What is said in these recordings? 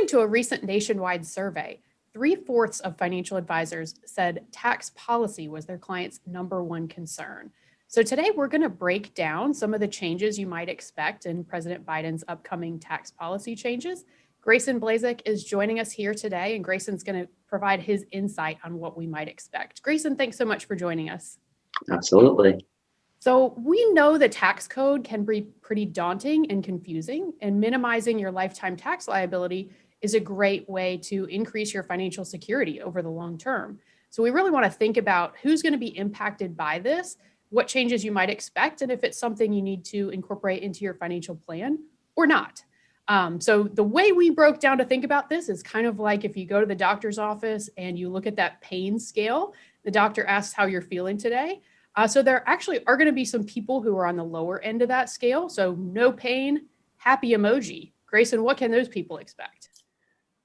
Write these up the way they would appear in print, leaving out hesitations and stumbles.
According to a recent nationwide survey, 3/4 of financial advisors said tax policy was their client's number one concern. So today we're going to break down some of the changes you might expect in President Biden's upcoming tax policy changes. Grayson Blazek is joining us here today, and Grayson's going to provide his insight on what we might expect. Grayson, thanks so much for joining us. Absolutely. So we know the tax code can be pretty daunting and confusing, and minimizing your lifetime tax liability is a great way to increase your financial security over the long term. So we really want to think about who's going to be impacted by this, what changes you might expect, and if it's something you need to incorporate into your financial plan or not. So the way we broke down to think about this is kind of like if you go to the doctor's office and you look at that pain scale, the doctor asks how you're feeling today. So there actually are going to be some people who are on the lower end of that scale. So no pain, happy emoji. Grayson, what can those people expect?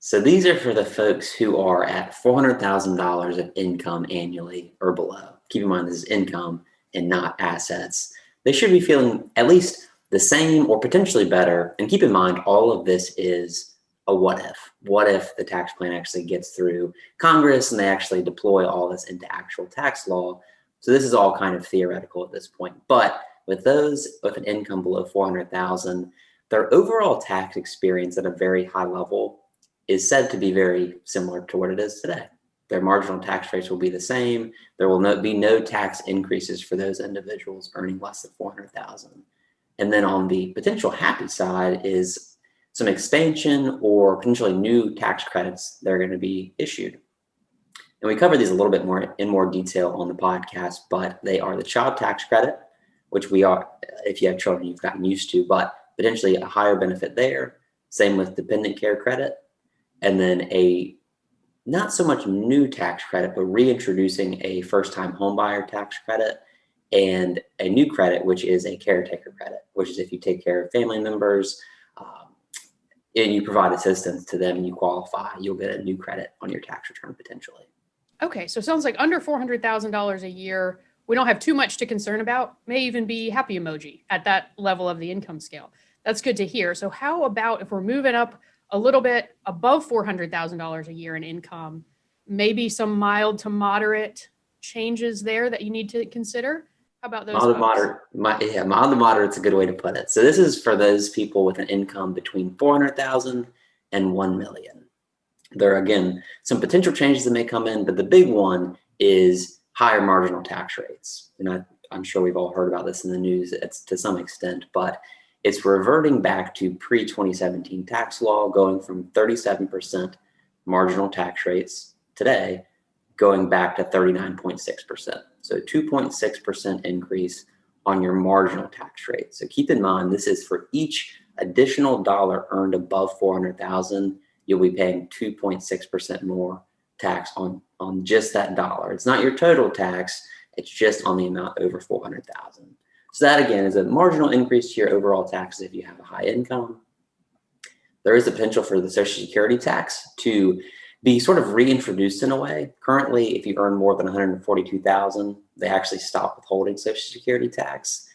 So these are for the folks who are at $400,000 of income annually or below. Keep in mind this is income and not assets. They should be feeling at least the same or potentially better. And keep in mind, all of this is a what if. What if the tax plan actually gets through Congress and they actually deploy all this into actual tax law? So this is all kind of theoretical at this point. But with those with an income below 400,000, their overall tax experience at a very high level is said to be very similar to what it is today. Their marginal tax rates will be the same. There will be no tax increases for those individuals earning less than 400,000. And then on the potential happy side is some expansion or potentially new tax credits that are going to be issued. And we cover these a little bit more in more detail on the podcast, but they are the child tax credit, which we are, if you have children, you've gotten used to, but potentially a higher benefit there. Same with dependent care credit. And then a not so much new tax credit, but reintroducing a first-time homebuyer tax credit and a new credit, which is a caretaker credit, which is if you take care of family members and you provide assistance to them and you qualify, you'll get a new credit on your tax return potentially. Okay, so it sounds like under $400,000 a year, we don't have too much to concern about, may even be happy emoji at that level of the income scale. That's good to hear. So how about if we're moving up a little bit above $400,000 a year in income, maybe some mild to moderate changes there that you need to consider? How about those? Mild to moderate is a good way to put it. So this is for those people with an income between 400,000 and 1 million. There are, again, some potential changes that may come in, but the big one is higher marginal tax rates. And I'm sure we've all heard about this in the news to some extent, but it's reverting back to pre-2017 tax law, going from 37% marginal tax rates today, going back to 39.6%. So 2.6% increase on your marginal tax rate. So keep in mind, this is for each additional dollar earned above 400,000, you'll be paying 2.6% more tax on just that dollar. It's not your total tax, it's just on the amount over 400,000. So that again is a marginal increase to your overall taxes if you have a high income. There is the potential for the Social Security tax to be sort of reintroduced in a way. Currently, if you earn more than 142,000, they actually stop withholding Social Security tax.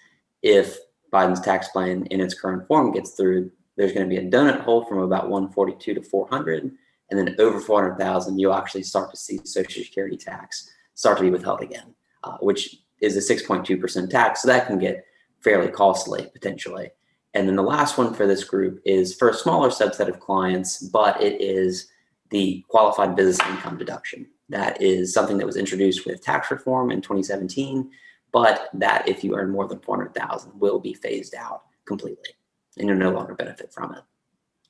If Biden's tax plan in its current form gets through, there's going to be a donut hole from about 142 to 400, and then over 400,000, you'll actually start to see Social Security tax start to be withheld again, which is a 6.2% tax. So that can get fairly costly potentially. And then the last one for this group is for a smaller subset of clients, but it is the qualified business income deduction. That is something that was introduced with tax reform in 2017, but that if you earn more than 400,000 will be phased out completely and you'll no longer benefit from it.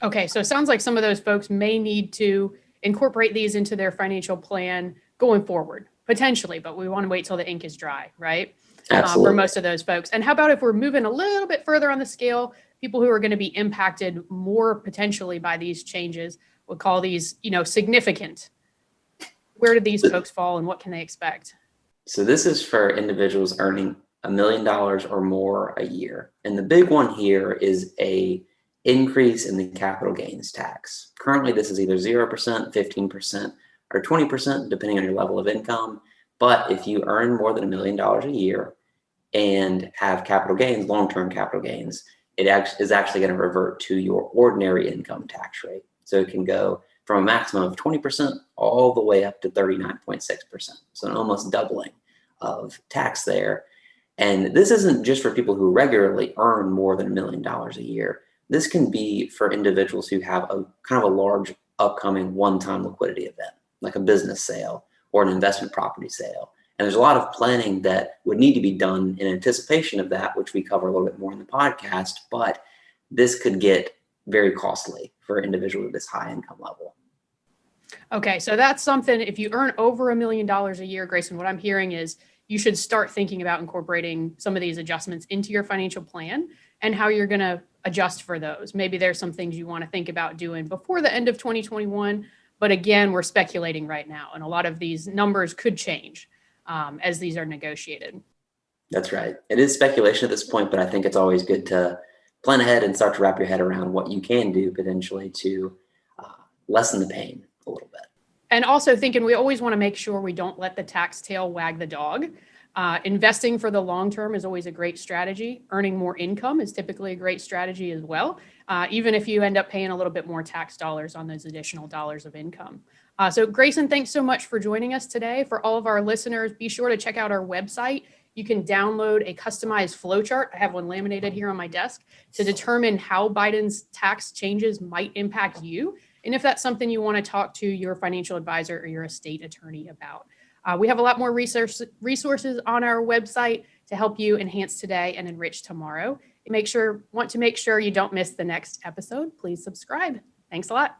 Okay, so it sounds like some of those folks may need to incorporate these into their financial plan going forward, potentially, but we want to wait till the ink is dry, right? Absolutely. For most of those folks. And how about if we're moving a little bit further on the scale, people who are going to be impacted more potentially by these changes, we'll call these, significant. Where do these folks fall and what can they expect? So this is for individuals earning $1 million or more a year. And the big one here is a increase in the capital gains tax. Currently, this is either 0%, 15%, or 20%, depending on your level of income. But if you earn more than $1 million a year and have capital gains, long-term capital gains, it is actually going to revert to your ordinary income tax rate. So it can go from a maximum of 20% all the way up to 39.6%. So an almost doubling of tax there. And this isn't just for people who regularly earn more than $1 million a year. This can be for individuals who have a kind of a large upcoming one-time liquidity event, like a business sale or an investment property sale. And there's a lot of planning that would need to be done in anticipation of that, which we cover a little bit more in the podcast, but this could get very costly for an individual at this high income level. Okay, so that's something, if you earn over $1 million a year, Grayson, what I'm hearing is you should start thinking about incorporating some of these adjustments into your financial plan and how you're going to adjust for those. Maybe there's some things you want to think about doing before the end of 2021. But again, we're speculating right now, and a lot of these numbers could change as these are negotiated. That's right. It is speculation at this point, but I think it's always good to plan ahead and start to wrap your head around what you can do potentially to lessen the pain a little bit. And also thinking we always want to make sure we don't let the tax tail wag the dog. Investing for the long term is always a great strategy. Earning more income is typically a great strategy as well, even if you end up paying a little bit more tax dollars on those additional dollars of income. So Grayson, thanks so much for joining us today. For all of our listeners, be sure to check out our website. You can download a customized flowchart. I have one laminated here on my desk to determine how Biden's tax changes might impact you. And if that's something you want to talk to your financial advisor or your estate attorney about. We have a lot more resources on our website to help you enhance today and enrich tomorrow. Want to make sure you don't miss the next episode. Please subscribe. Thanks a lot.